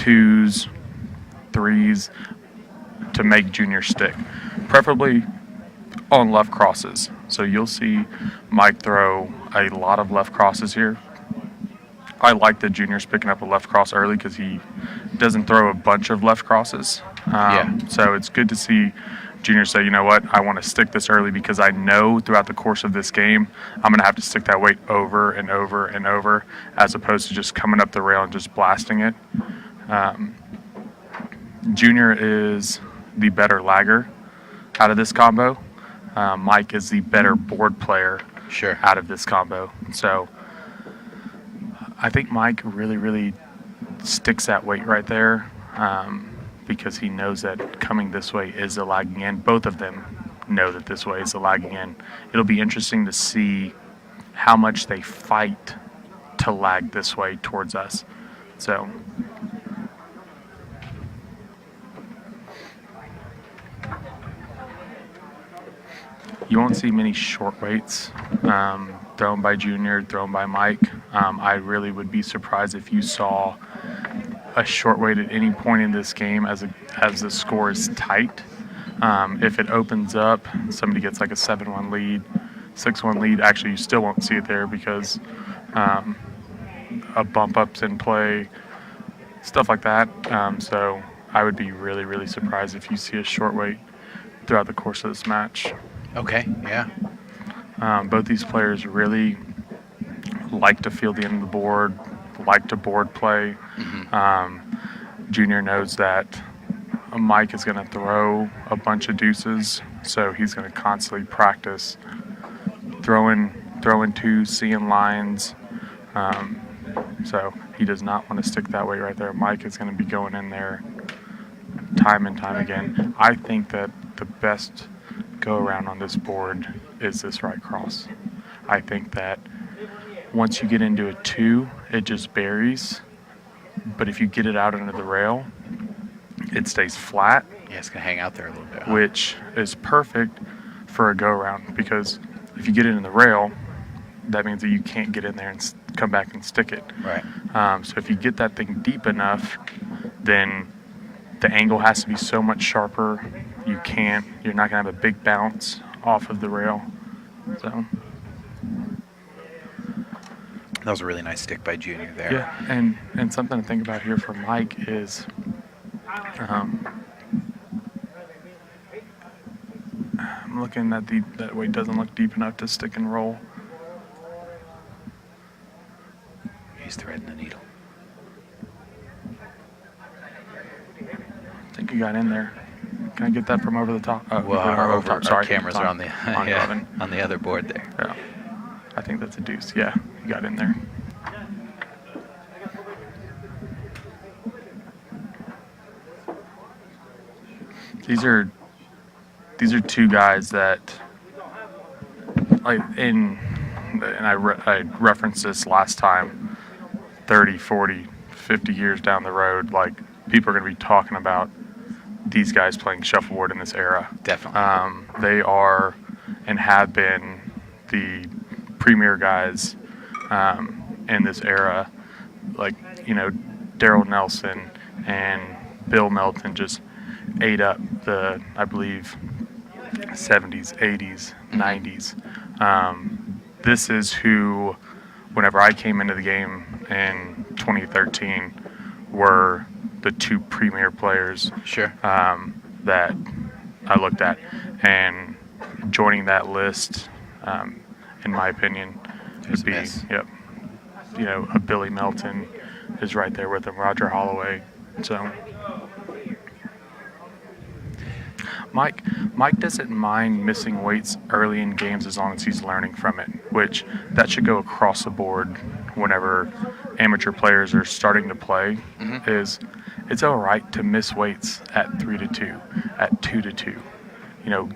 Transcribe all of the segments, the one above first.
twos, threes to make Junior stick, preferably on left crosses. So you'll see Mike throw a lot of left crosses here. I like that Junior's picking up a left cross early because he doesn't throw a bunch of left crosses. So it's good to see Junior say, you know what, I want to stick this early because I know throughout the course of this game I'm going to have to stick that weight over and over and over as opposed to just coming up the rail and just blasting it. Junior is the better lagger out of this combo. Mike is the better board player out of this combo. So I think Mike really, really sticks that weight right there because he knows that coming this way is a lagging end. Both of them know that this way is a lagging end. It'll be interesting to see how much they fight to lag this way towards us. So you won't see many short weights thrown by Junior, thrown by Mike. I really would be surprised if you saw a short weight at any point in this game as the score is tight. If it opens up, somebody gets like a 7-1 lead, 6-1 lead. Actually, you still won't see it there because a bump up's in play, stuff like that. So I would be really, really surprised if you see a short weight throughout the course of this match. Okay, yeah. Both these players really like to feel the end of the board, like to board play. Junior knows that Mike is going to throw a bunch of deuces, so he's going to constantly practice throwing twos, seeing lines. So he does not want to stick that way right there. Mike is going to be going in there time and time again. I think that the best go around on this board is this right cross. I think that once you get into a 2, it just buries. But if you get it out into the rail, it stays flat. Yeah, it's going to hang out there a little bit. Which is perfect for a go-around because if you get it in the rail, that means that you can't get in there and come back and stick it. Right. So if you get that thing deep enough, then the angle has to be so much sharper. You're not going to have a big bounce off of the rail. So that was a really nice stick by Junior there. Yeah, and something to think about here for Mike is I'm looking at that weight doesn't look deep enough to stick and roll. He's threading the needle. I think he got in there. Can I get that from over the top? Well, our cameras are on the on the other board there. Yeah, I think that's a deuce. Yeah, he got in there. These are two guys that, and I referenced this last time, 30, 40, 50 years down the road, like people are going to be talking about these guys playing shuffleboard in this era. Definitely. They are and have been the premier guys in this era. Like, Darrell Nelson and Bill Melton just ate up the, I believe, 70s, 80s, 90s. This is who, whenever I came into the game in 2013, were the two premier players that I looked at. And joining that list, in my opinion, would be, a Billy Melton is right there with him, Roger Holloway. So Mike doesn't mind missing weights early in games as long as he's learning from it, which that should go across the board whenever amateur players are starting to play. Is it's all right to miss weights at 3-2, at 2-2.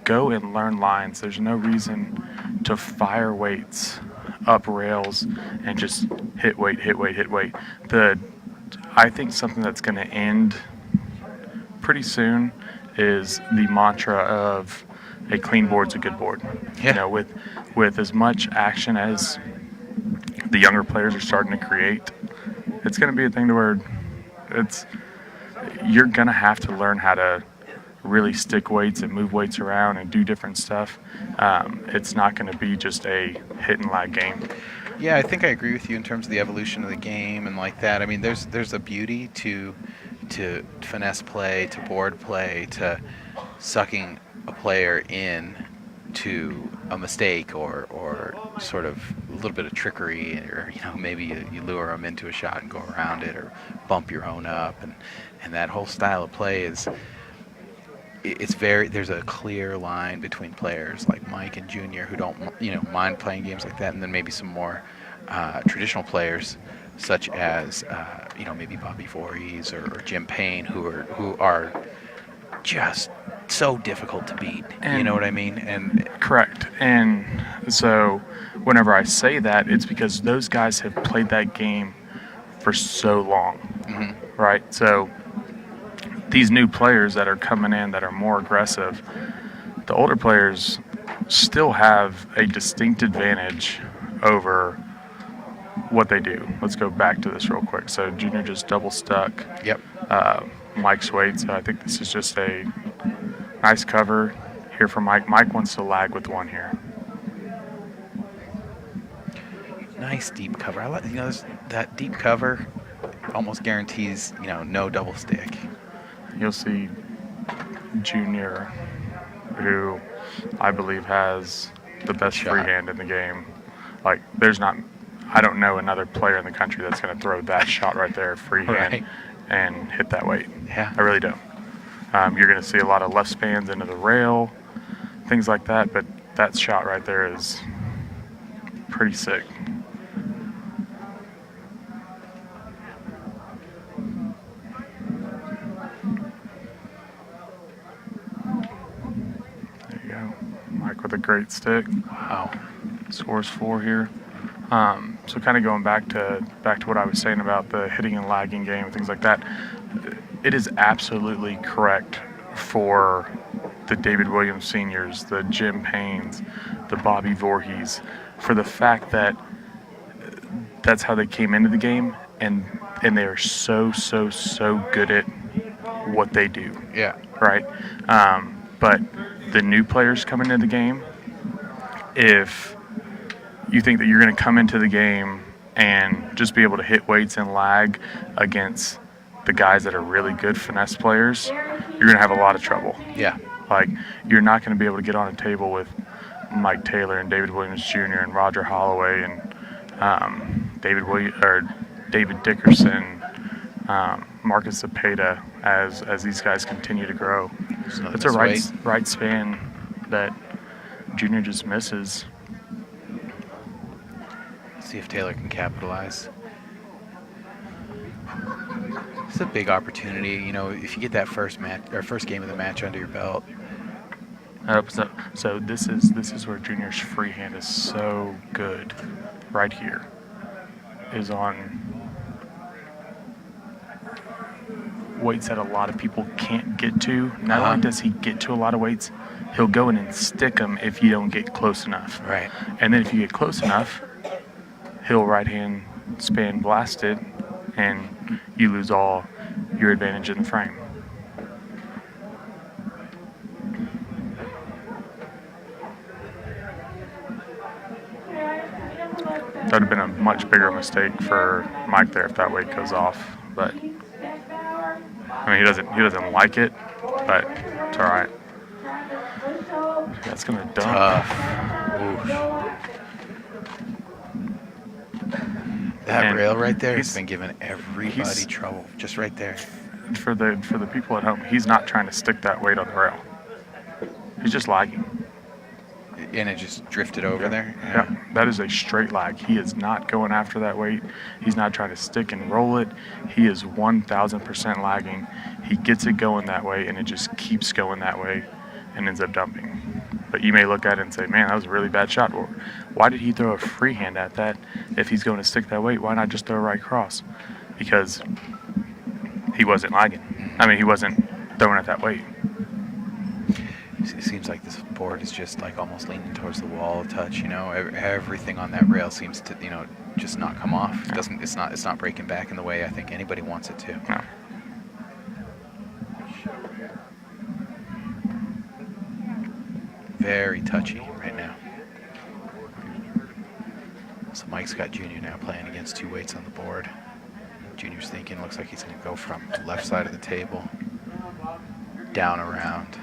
Go and learn lines. There's no reason to fire weights up rails and just hit weight. I think something that's going to end pretty soon is the mantra of a clean board's a good board. Yeah. With as much action as the younger players are starting to create, it's going to be a thing to where you're going to have to learn how to really stick weights and move weights around and do different stuff. It's not going to be just a hit and lag game. Yeah, I think I agree with you in terms of the evolution of the game and like that. I mean, there's a beauty to finesse play, to board play, to sucking a player in to a mistake or sort of a little bit of trickery, or maybe you lure them into a shot and go around it, or bump your own up, and that whole style of play is. There's a clear line between players like Mike and Junior who don't mind playing games like that, and then maybe some more traditional players such as maybe Bobby Voorhees or Jim Payne who are just so difficult to beat. And you know what I mean? And correct. And so whenever I say that, it's because those guys have played that game for so long, right? So these new players that are coming in that are more aggressive, the older players still have a distinct advantage over what they do. Let's go back to this real quick. So Junior just double stuck. Yep. Mike's weight. So I think this is just a nice cover here for Mike. Mike wants to lag with one here. Nice deep cover. I like that deep cover almost guarantees no double stick. You'll see Junior, who I believe has the best free hand in the game. Like, I don't know another player in the country that's going to throw that shot right there, free hand, and hit that weight. Yeah. I really don't. You're going to see a lot of left spans into the rail, things like that, but that shot right there is pretty sick. With a great stick. Wow. Scores 4 here. So kind of going back to what I was saying about the hitting and lagging game and things like that, it is absolutely correct for the David Williams Seniors, the Jim Paynes, the Bobby Voorhees, for the fact that that's how they came into the game, and they are so good at what they do. Yeah. Right? But the new players coming into the game, if you think that you're going to come into the game and just be able to hit weights and lag against the guys that are really good finesse players, you're going to have a lot of trouble. Yeah. Like, you're not going to be able to get on a table with Mike Taylor and David Williams Jr. and Roger Holloway and David Dickerson, Marcus Zepeda, as these guys continue to grow. It's a right span that Junior just misses. See if Taylor can capitalize. It's a big opportunity, if you get that first game of the match under your belt. So this is where Junior's free hand is so good. Right here is on weights that a lot of people can't get to. Not only does he get to a lot of weights, he'll go in and stick them if you don't get close enough. Right. And then if you get close enough, he'll right hand span blast it, and you lose all your advantage in the frame. That would have been a much bigger mistake for Mike there if that weight goes off, but I mean, he doesn't like it, but it's all right. That's gonna dump. Tough. That rail right there has been giving everybody trouble, just right there. For the people at home, he's not trying to stick that weight on the rail. He's just lagging. And it just drifted over there? Yeah, that is a straight lag. He is not going after that weight. He's not trying to stick and roll it. He is 1,000% lagging. He gets it going that way, and it just keeps going that way and ends up dumping. But you may look at it and say, man, that was a really bad shot. Or why did he throw a free hand at that? If he's going to stick that weight, why not just throw a right cross? Because he wasn't lagging. I mean, he wasn't throwing at that weight. It seems like this board is just like almost leaning towards the wall a touch. Everything on that rail seems to just not come off. It doesn't. It's not breaking back in the way I think anybody wants it to. No. Very touchy right now. So Mike's got Junior now playing against 2 weights on the board. Junior's thinking, looks like he's going to go from the left side of the table, down around.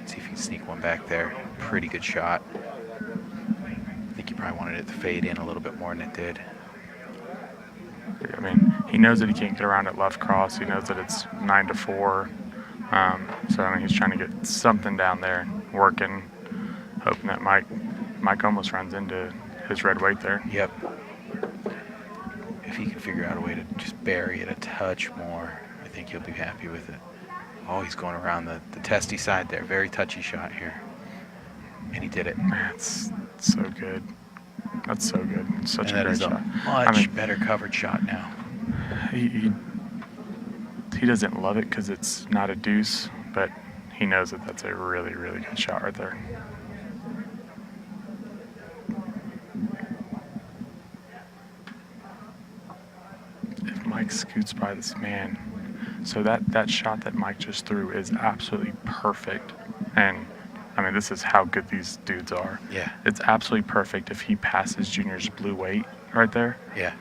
See if he can sneak one back there. Pretty good shot. I think he probably wanted it to fade in a little bit more than it did. I mean, he knows that he can't get around at left cross. He knows that it's 9-4. So I mean, he's trying to get something down there, working, hoping that Mike almost runs into his red weight there. Yep. If he can figure out a way to just bury it a touch more, I think he'll be happy with it. Oh, he's going around the testy side there. Very touchy shot here. And he did it. That's so good. That's so good. Such And a that great is a shot. much better covered shot now. He doesn't love it because it's not a deuce, but he knows that that's a really, really good shot right there. If Mike scoots by this man, so that shot that Mike just threw is absolutely perfect. And I mean, this is how good these dudes are. Yeah. It's absolutely perfect if he passes Junior's blue weight right there. Yeah.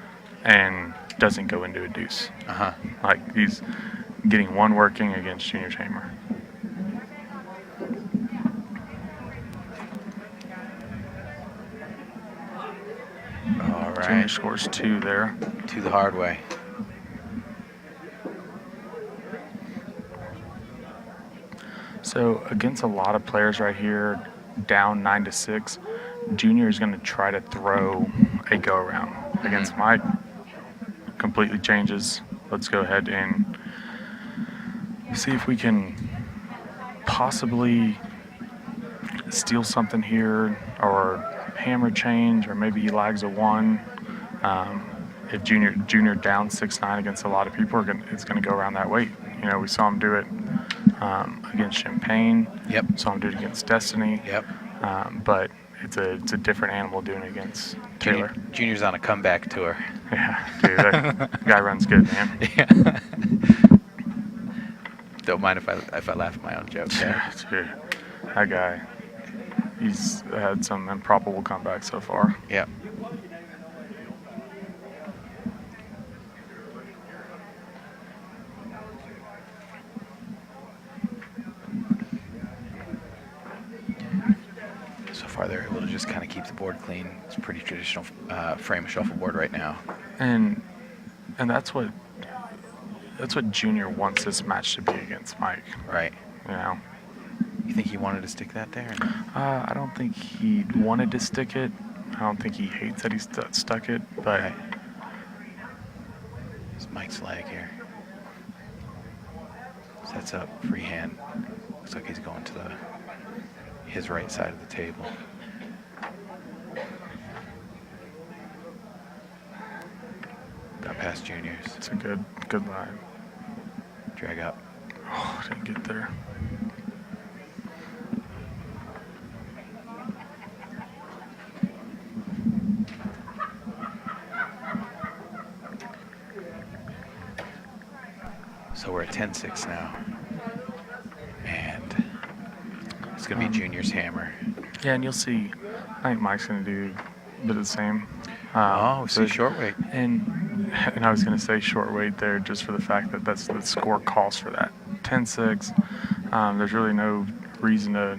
And doesn't go into a deuce. Uh-huh. Like he's getting one working against Junior's hammer. All right. Junior scores 2 there. To the hard way. So against a lot of players right here, down 9-6, Junior is going to try to throw a go around. Against Mike, completely changes. Let's go ahead and see if we can possibly steal something here, or hammer change, or maybe he lags a 1. If Junior down 6-9 against a lot of people, it's going to go around that weight. You know, we saw him do it against Champagne. Yep. Saw him do it against Destiny. Yep. But it's a different animal doing it against Taylor. Junior's on a comeback tour. Yeah, dude, that guy runs good, man. Yeah. Don't mind if I laugh at my own joke there. Dude, that guy, he's had some improbable comebacks so far. Yep. So far, they're able to just kind of keep the board clean. It's a pretty traditional frame of shuffleboard right now. And that's what Junior wants this match to be against Mike. Right. You know. You think he wanted to stick that there? I don't think he wanted to stick it. I don't think he hates that he stuck it, but. Right. It's Mike's leg here. Sets up freehand. Looks like he's going to his right side of the table. Got past Juniors. It's a good line. Drag up. Oh, didn't get there. So we're at 10-6 now. And it's going to be Junior's hammer. Yeah, and you'll see, I think Mike's going to do a bit of the same. So short weight. And I was going to say short weight there just for the fact that that's the score calls for that. 10-6. There's really no reason to